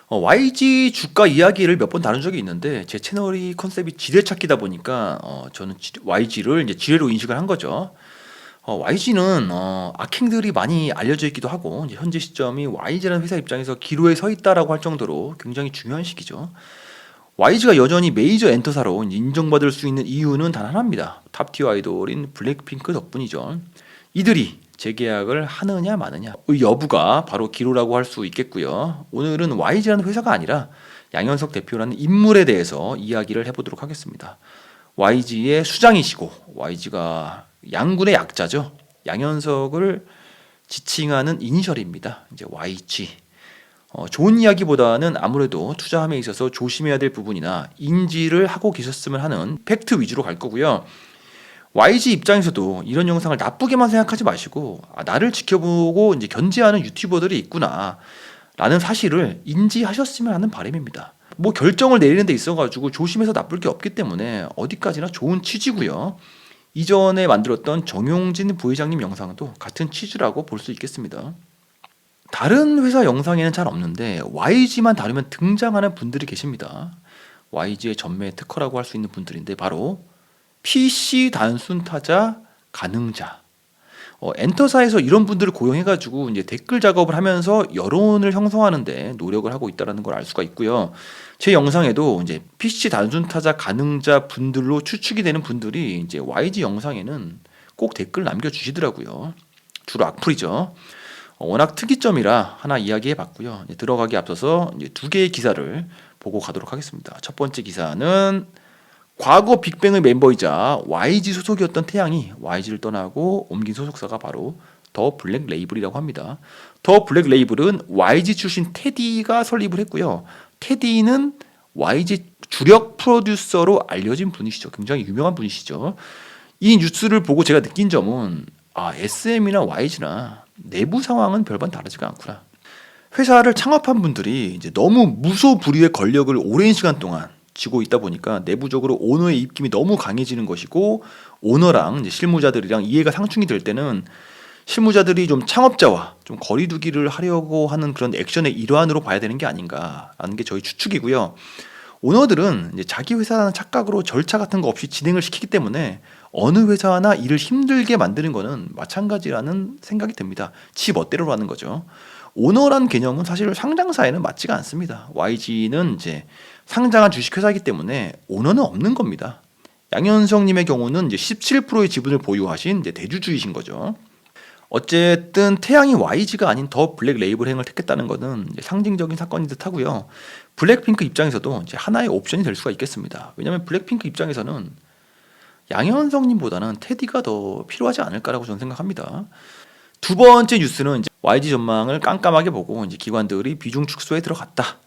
YG 주가 이야기를 몇 번 다룬 적이 있는데 제 채널이 컨셉이 지뢰찾기다 보니까 저는 YG를 이제 지뢰로 인식을 한 거죠. YG는 악행들이 많이 알려져 있기도 하고 이제 현재 시점이 YG라는 회사 입장에서 기로에 서 있다라고 할 정도로 굉장히 중요한 시기죠. YG가 여전히 메이저 엔터사로 인정받을 수 있는 이유는 단 하나입니다. 탑티어 아이돌인 블랙핑크 덕분이죠. 이들이 재계약을 하느냐 마느냐 의 여부가 바로 기로라고 할 수 있겠고요. 오늘은 YG라는 회사가 아니라 양현석 대표라는 인물에 대해서 이야기를 해보도록 하겠습니다. YG의 수장이시고 YG가 양군의 약자죠. 양현석을 지칭하는 이니셜입니다. 이제 YG. 좋은 이야기보다는 아무래도 투자함에 있어서 조심해야 될 부분이나 인지를 하고 계셨으면 하는 팩트 위주로 갈 거고요. YG 입장에서도 이런 영상을 나쁘게만 생각하지 마시고 나를 지켜보고 이제 견제하는 유튜버들이 있구나 라는 사실을 인지하셨으면 하는 바람입니다. 뭐 결정을 내리는 데 있어가지고 조심해서 나쁠 게 없기 때문에 어디까지나 좋은 취지고요. 이전에 만들었던 정용진 부회장님 영상도 같은 취지라고 볼 수 있겠습니다. 다른 회사 영상에는 잘 없는데 YG만 다루면 등장하는 분들이 계십니다. YG의 전매 특허라고 할 수 있는 분들인데 바로 PC 단순 타자 가능자. 엔터사에서 이런 분들을 고용해가지고 이제 댓글 작업을 하면서 여론을 형성하는데 노력을 하고 있다는 걸 알 수가 있고요. 제 영상에도 이제 PC 단순 타자 가능자 분들로 추측이 되는 분들이 이제 YG 영상에는 꼭 댓글 남겨주시더라고요. 주로 악플이죠. 워낙 특이점이라 하나 이야기해 봤고요. 들어가기 앞서서 이제 두 개의 기사를 보고 가도록 하겠습니다. 첫 번째 기사는 과거 빅뱅의 멤버이자 YG 소속이었던 태양이 YG를 떠나고 옮긴 소속사가 바로 더 블랙 레이블이라고 합니다. 더 블랙 레이블은 YG 출신 테디가 설립을 했고요. 테디는 YG 주력 프로듀서로 알려진 분이시죠. 굉장히 유명한 분이시죠. 이 뉴스를 보고 제가 느낀 점은 SM이나 YG나 내부 상황은 별반 다르지가 않구나. 회사를 창업한 분들이 이제 너무 무소불위의 권력을 오랜 시간 동안 쥐고 있다 보니까 내부적으로 오너의 입김이 너무 강해지는 것이고 오너랑 이제 실무자들이랑 이해가 상충이 될 때는 실무자들이 좀 창업자와 좀 거리두기를 하려고 하는 그런 액션의 일환으로 봐야 되는 게 아닌가라는 게 저희 추측이고요. 오너들은 이제 자기 회사라는 착각으로 절차 같은 거 없이 진행을 시키기 때문에 어느 회사나 일을 힘들게 만드는 거는 마찬가지라는 생각이 듭니다. 지 멋대로 하는 거죠. 오너란 개념은 사실 상장사에는 맞지가 않습니다. YG는 이제 상장한 주식회사이기 때문에 오너는 없는 겁니다. 양현석님의 경우는 이제 17%의 지분을 보유하신 이제 대주주이신 거죠. 어쨌든 태양이 YG가 아닌 더 블랙 레이블 행을 택했다는 것은 이제 상징적인 사건인 듯하고요. 블랙핑크 입장에서도 이제 하나의 옵션이 될 수가 있겠습니다. 왜냐하면 블랙핑크 입장에서는 양현석님보다는 테디가 더 필요하지 않을까라고 저는 생각합니다. 두 번째 뉴스는 이제 YG 전망을 깜깜하게 보고 이제 기관들이 비중 축소에 들어갔다.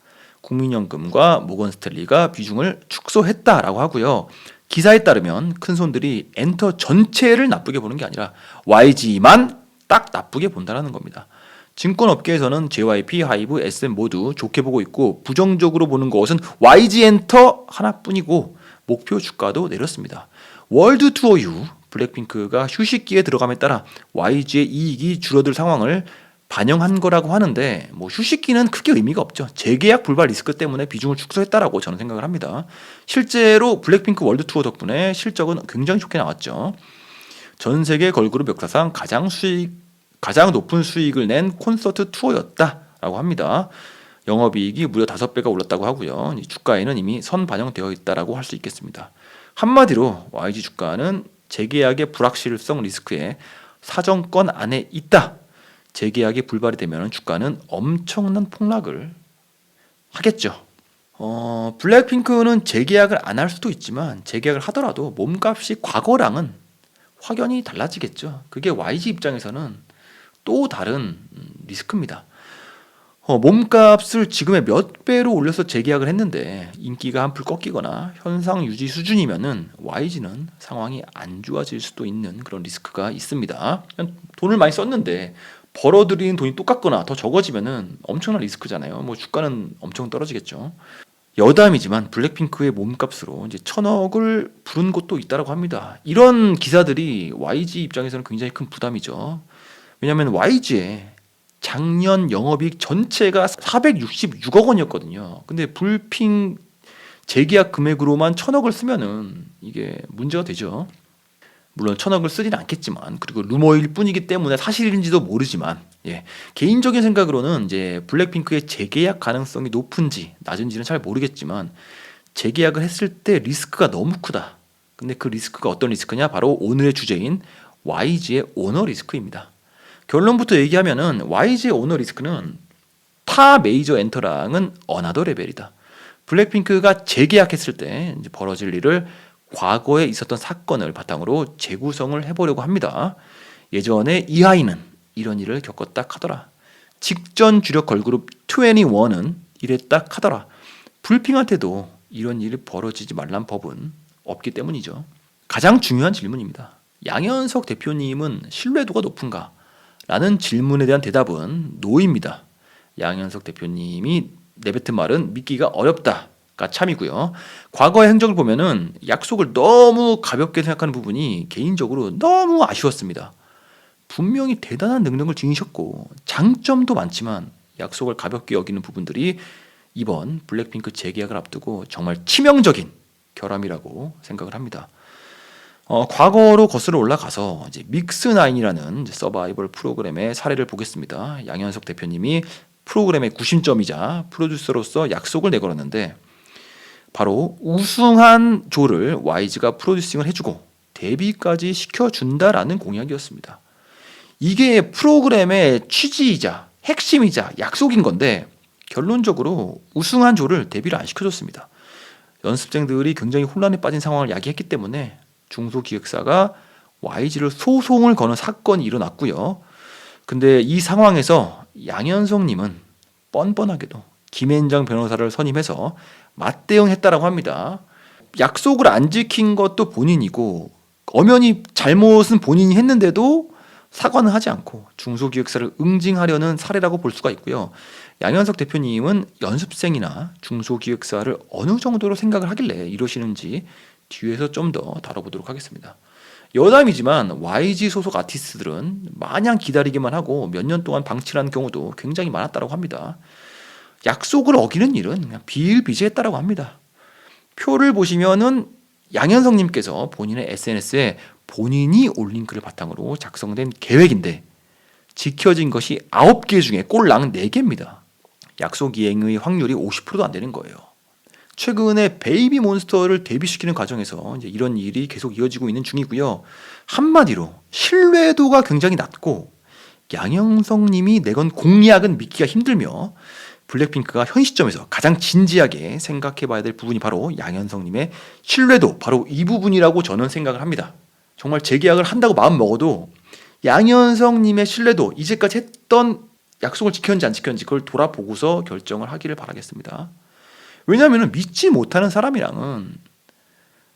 국민연금과 모건 스탠리가 비중을 축소했다라고 하고요. 기사에 따르면 큰손들이 엔터 전체를 나쁘게 보는 게 아니라 YG만 딱 나쁘게 본다는 겁니다. 증권업계에서는 JYP, 하이브, SM 모두 좋게 보고 있고 부정적으로 보는 것은 YG 엔터 하나뿐이고 목표 주가도 내렸습니다. 월드 투어 이후 블랙핑크가 휴식기에 들어감에 따라 YG의 이익이 줄어들 상황을 반영한 거라고 하는데 뭐 휴식기는 크게 의미가 없죠. 재계약 불발 리스크 때문에 비중을 축소했다라고 저는 생각을 합니다. 실제로 블랙핑크 월드 투어 덕분에 실적은 굉장히 좋게 나왔죠. 전 세계 걸그룹 역사상 가장 높은 수익을 낸 콘서트 투어였다라고 합니다. 영업이익이 무려 5배가 올랐다고 하고요. 주가에는 이미 선반영되어 있다라고 할 수 있겠습니다. 한마디로 YG 주가는 재계약의 불확실성 리스크에 사정권 안에 있다. 재계약이 불발이 되면 주가는 엄청난 폭락을 하겠죠. 블랙핑크는 재계약을 안 할 수도 있지만 재계약을 하더라도 몸값이 과거랑은 확연히 달라지겠죠. 그게 YG 입장에서는 또 다른 리스크입니다. 몸값을 지금의 몇 배로 올려서 재계약을 했는데 인기가 한풀 꺾이거나 현상 유지 수준이면은 YG는 상황이 안 좋아질 수도 있는 그런 리스크가 있습니다. 돈을 많이 썼는데 벌어들이는 돈이 똑같거나 더 적어지면은 엄청난 리스크잖아요. 뭐 주가는 엄청 떨어지겠죠. 여담이지만 블랙핑크의 몸값으로 이제 1,000억을 부른 곳도 있다라고 합니다. 이런 기사들이 YG 입장에서는 굉장히 큰 부담이죠. 왜냐하면 YG의 작년 영업이익 전체가 466억 원이었거든요. 근데 불핑 재계약 금액으로만 1,000억을 쓰면은 이게 문제가 되죠. 물론 1,000억을 쓰진 않겠지만, 그리고 루머일 뿐이기 때문에 사실인지도 모르지만, 개인적인 생각으로는 이제 블랙핑크의 재계약 가능성이 높은지 낮은지는 잘 모르겠지만, 재계약을 했을 때 리스크가 너무 크다. 근데 그 리스크가 어떤 리스크냐? 바로 오늘의 주제인 YG의 오너 리스크입니다. 결론부터 얘기하면은 YG의 오너 리스크는 타 메이저 엔터랑은 어나더 레벨이다. 블랙핑크가 재계약했을 때 이제 벌어질 일을 과거에 있었던 사건을 바탕으로 재구성을 해보려고 합니다. 예전에 이하이는 이런 일을 겪었다 하더라. 직전 주력 걸그룹 21은 이랬다 하더라. 불핑한테도 이런 일이 벌어지지 말란 법은 없기 때문이죠. 가장 중요한 질문입니다. 양현석 대표님은 신뢰도가 높은가? 라는 질문에 대한 대답은 노입니다. 양현석 대표님이 내뱉은 말은 믿기가 어렵다가 참이고요. 과거의 행적을 보면은 약속을 너무 가볍게 생각하는 부분이 개인적으로 너무 아쉬웠습니다. 분명히 대단한 능력을 지니셨고 장점도 많지만 약속을 가볍게 여기는 부분들이 이번 블랙핑크 재계약을 앞두고 정말 치명적인 결함이라고 생각을 합니다. 과거로 거슬러 올라가서 이제 믹스9이라는 서바이벌 프로그램의 사례를 보겠습니다. 양현석 대표님이 프로그램의 구심점이자 프로듀서로서 약속을 내걸었는데, 바로 우승한 조를 YG가 프로듀싱을 해주고 데뷔까지 시켜준다라는 공약이었습니다. 이게 프로그램의 취지이자 핵심이자 약속인 건데, 결론적으로 우승한 조를 데뷔를 안 시켜줬습니다. 연습생들이 굉장히 혼란에 빠진 상황을 야기했기 때문에 중소기획사가 YG를 소송을 거는 사건이 일어났고요. 근데 이 상황에서 양현석님은 뻔뻔하게도 김앤장 변호사를 선임해서 맞대응했다라고 합니다. 약속을 안 지킨 것도 본인이고, 엄연히 잘못은 본인이 했는데도 사과는 하지 않고 중소기획사를 응징하려는 사례라고 볼 수가 있고요. 양현석 대표님은 연습생이나 중소기획사를 어느 정도로 생각을 하길래 이러시는지 뒤에서 좀 더 다뤄보도록 하겠습니다. 여담이지만 YG 소속 아티스트들은 마냥 기다리기만 하고 몇 년 동안 방치라는 경우도 굉장히 많았다고 합니다. 약속을 어기는 일은 그냥 비일비재했다고 합니다. 표를 보시면은 양현석님께서 본인의 SNS에 본인이 올린 글을 바탕으로 작성된 계획인데, 지켜진 것이 9개 중에 꼴랑 4개입니다. 약속 이행의 확률이 50%도 안 되는 거예요. 최근에 베이비 몬스터를 데뷔시키는 과정에서 이제 이런 일이 계속 이어지고 있는 중이고요. 한마디로 신뢰도가 굉장히 낮고, 양현석님이 내건 공약은 믿기가 힘들며, 블랙핑크가 현 시점에서 가장 진지하게 생각해봐야 될 부분이 바로 양현석님의 신뢰도, 바로 이 부분이라고 저는 생각을 합니다. 정말 재계약을 한다고 마음 먹어도 양현석님의 신뢰도, 이제까지 했던 약속을 지켰는지 안 지켰는지 그걸 돌아보고서 결정을 하기를 바라겠습니다. 왜냐하면 믿지 못하는 사람이랑은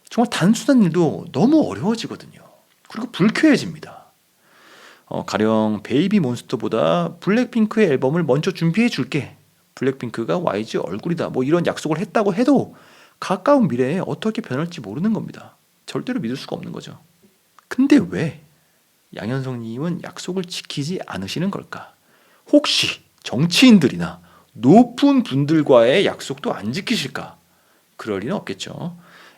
정말 단순한 일도 너무 어려워지거든요. 그리고 불쾌해집니다. 가령 베이비 몬스터보다 블랙핑크의 앨범을 먼저 준비해 줄게, 블랙핑크가 YG 얼굴이다, 뭐 이런 약속을 했다고 해도 가까운 미래에 어떻게 변할지 모르는 겁니다. 절대로 믿을 수가 없는 거죠. 근데 왜 양현석님은 약속을 지키지 않으시는 걸까? 혹시 정치인들이나 높은 분들과의 약속도 안 지키실까? 그럴 리는 없겠죠.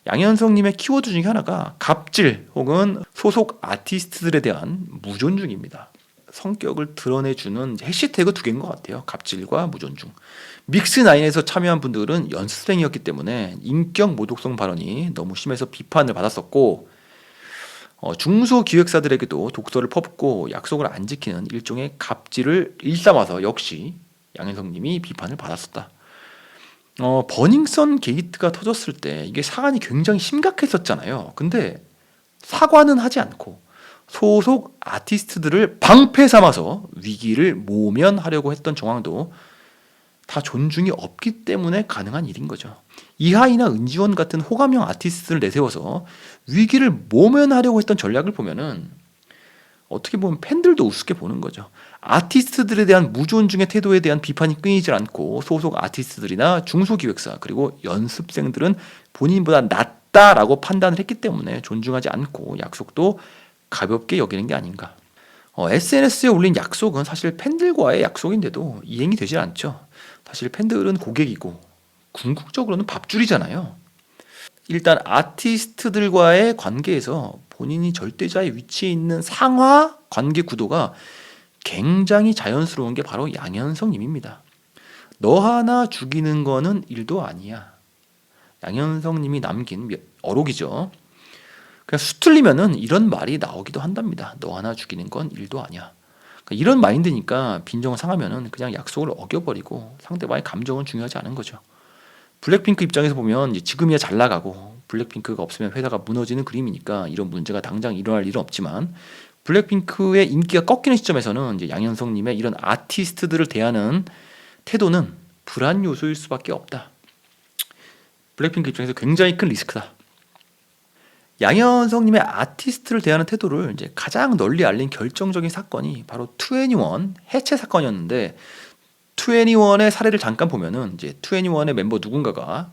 양현석님의 키워드 중에 하나가 갑질 혹은 소속 아티스트들에 대한 무존중입니다. 성격을 드러내주는 해시태그 2개인 것 같아요. 갑질과 무존중. 믹스9에서 참여한 분들은 연습생이었기 때문에 인격 모독성 발언이 너무 심해서 비판을 받았었고, 중소기획사들에게도 독서를 퍼붓고 약속을 안 지키는 일종의 갑질을 일삼아서 역시 양현석님이 비판을 받았었다. 버닝썬 게이트가 터졌을 때 이게 사안이 굉장히 심각했었잖아요. 근데 사과는 하지 않고 소속 아티스트들을 방패 삼아서 위기를 모면하려고 했던 정황도 다 존중이 없기 때문에 가능한 일인 거죠. 이하이나 은지원 같은 호감형 아티스트를 내세워서 위기를 모면하려고 했던 전략을 보면은 어떻게 보면 팬들도 우습게 보는 거죠. 아티스트들에 대한 무존중의 태도에 대한 비판이 끊이질 않고, 소속 아티스트들이나 중소기획사 그리고 연습생들은 본인보다 낫다라고 판단을 했기 때문에 존중하지 않고 약속도 가볍게 여기는 게 아닌가. SNS에 올린 약속은 사실 팬들과의 약속인데도 이행이 되질 않죠. 사실 팬들은 고객이고 궁극적으로는 밥줄이잖아요. 일단 아티스트들과의 관계에서 본인이 절대자의 위치에 있는 상하 관계 구도가 굉장히 자연스러운 게 바로 양현성님입니다. 너 하나 죽이는 거는 일도 아니야. 양현성님이 남긴 어록이죠. 그냥 수틀리면은 이런 말이 나오기도 한답니다. 너 하나 죽이는 건 일도 아니야. 그러니까 이런 마인드니까 빈정을 상하면은 그냥 약속을 어겨버리고 상대방의 감정은 중요하지 않은 거죠. 블랙핑크 입장에서 보면 이제 지금이야 잘 나가고 블랙핑크가 없으면 회사가 무너지는 그림이니까 이런 문제가 당장 일어날 일은 없지만 블랙핑크의 인기가 꺾이는 시점에서는 이제 양현성님의 이런 아티스트들을 대하는 태도는 불안 요소일 수밖에 없다. 블랙핑크 입장에서 굉장히 큰 리스크다. 양현성님의 아티스트를 대하는 태도를 이제 가장 널리 알린 결정적인 사건이 바로 2NE1 해체 사건이었는데 2NE1의 사례를 잠깐 보면은 이제 2NE1의 멤버 누군가가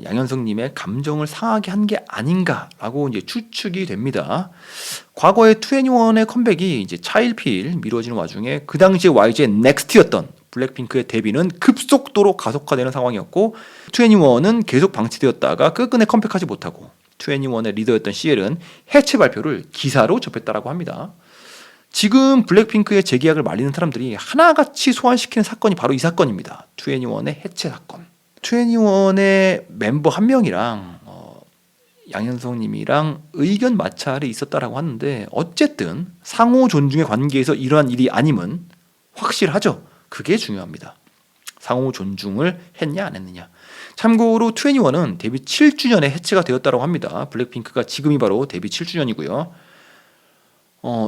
양현성님의 감정을 상하게 한 게 아닌가라고 이제 추측이 됩니다. 과거에 2NE1의 컴백이 이제 차일피일 미뤄지는 와중에 그 당시에 YG의 넥스트였던 블랙핑크의 데뷔는 급속도로 가속화되는 상황이었고 2NE1은 계속 방치되었다가 끝끝내 컴백하지 못하고 2NE1의 리더였던 CL은 해체 발표를 기사로 접했다라고 합니다. 지금 블랙핑크의 재계약을 말리는 사람들이 하나같이 소환시키는 사건이 바로 이 사건입니다. 2NE1의 해체 사건. 2NE1의 멤버 한 명이랑 양현성님이랑 의견 마찰이 있었다라고 하는데 어쨌든 상호 존중의 관계에서 이러한 일이 아님은 확실하죠. 그게 중요합니다. 상호 존중을 했냐 안 했느냐. 참고로 2NE1은 데뷔 7주년에 해체가 되었다고 합니다. 블랙핑크가 지금이 바로 데뷔 7주년이고요.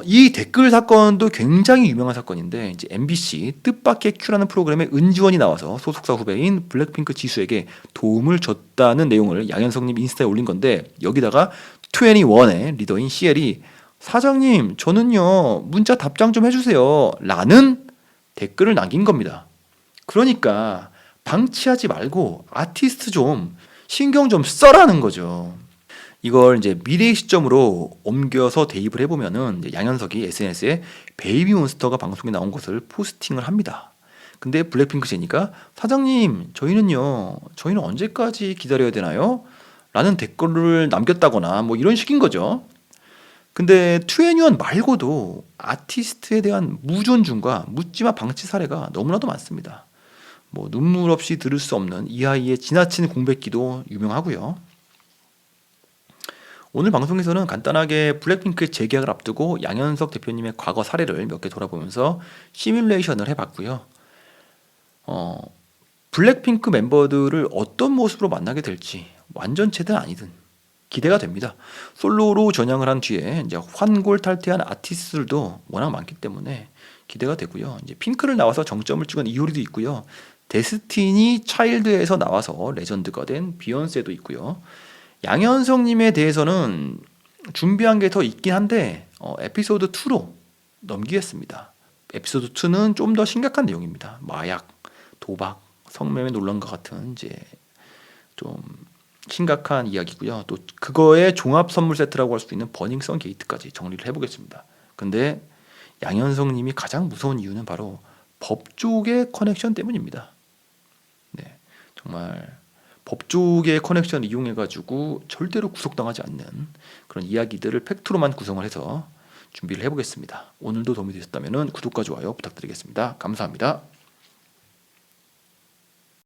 이 댓글 사건도 굉장히 유명한 사건인데 이제 MBC 뜻밖의 큐라는 프로그램에 은지원이 나와서 소속사 후배인 블랙핑크 지수에게 도움을 줬다는 내용을 양현성님 인스타에 올린 건데 여기다가 2NE1의 리더인 CL이 사장님 저는요 문자 답장 좀 해주세요 라는 댓글을 남긴 겁니다. 그러니까 방치하지 말고 아티스트 좀 신경 좀 써라는 거죠. 이걸 이제 미래의 시점으로 옮겨서 대입을 해보면은 이제 양현석이 SNS에 베이비몬스터가 방송에 나온 것을 포스팅을 합니다. 근데 블랙핑크 제니까 사장님 저희는 언제까지 기다려야 되나요? 라는 댓글을 남겼다거나 뭐 이런 식인 거죠. 근데 2NE1 말고도 아티스트에 대한 무존중과 묻지마 방치 사례가 너무나도 많습니다. 뭐 눈물 없이 들을 수 없는 이하이의 지나친 공백기도 유명하고요. 오늘 방송에서는 간단하게 블랙핑크의 재계약을 앞두고 양현석 대표님의 과거 사례를 몇 개 돌아보면서 시뮬레이션을 해봤고요. 블랙핑크 멤버들을 어떤 모습으로 만나게 될지 완전체든 아니든 기대가 됩니다. 솔로로 전향을 한 뒤에 이제 환골탈태한 아티스트들도 워낙 많기 때문에 기대가 되고요. 이제 핑크를 나와서 정점을 찍은 이효리도 있고요. 데스티니 차일드에서 나와서 레전드가 된 비욘세도 있고요. 양현성님에 대해서는 준비한 게 더 있긴 한데 에피소드 2로 넘기겠습니다. 에피소드 2는 좀 더 심각한 내용입니다. 마약, 도박, 성매매 논란과 같은 이제 좀 심각한 이야기고요. 또 그거의 종합 선물 세트라고 할 수 있는 버닝썬 게이트까지 정리를 해보겠습니다. 근데 양현성님이 가장 무서운 이유는 바로 법조계 커넥션 때문입니다. 네, 정말 법조계의 커넥션을 이용해가지고 절대로 구속당하지 않는 그런 이야기들을 팩트로만 구성을 해서 준비를 해보겠습니다. 오늘도 도움이 되셨다면 구독과 좋아요 부탁드리겠습니다. 감사합니다.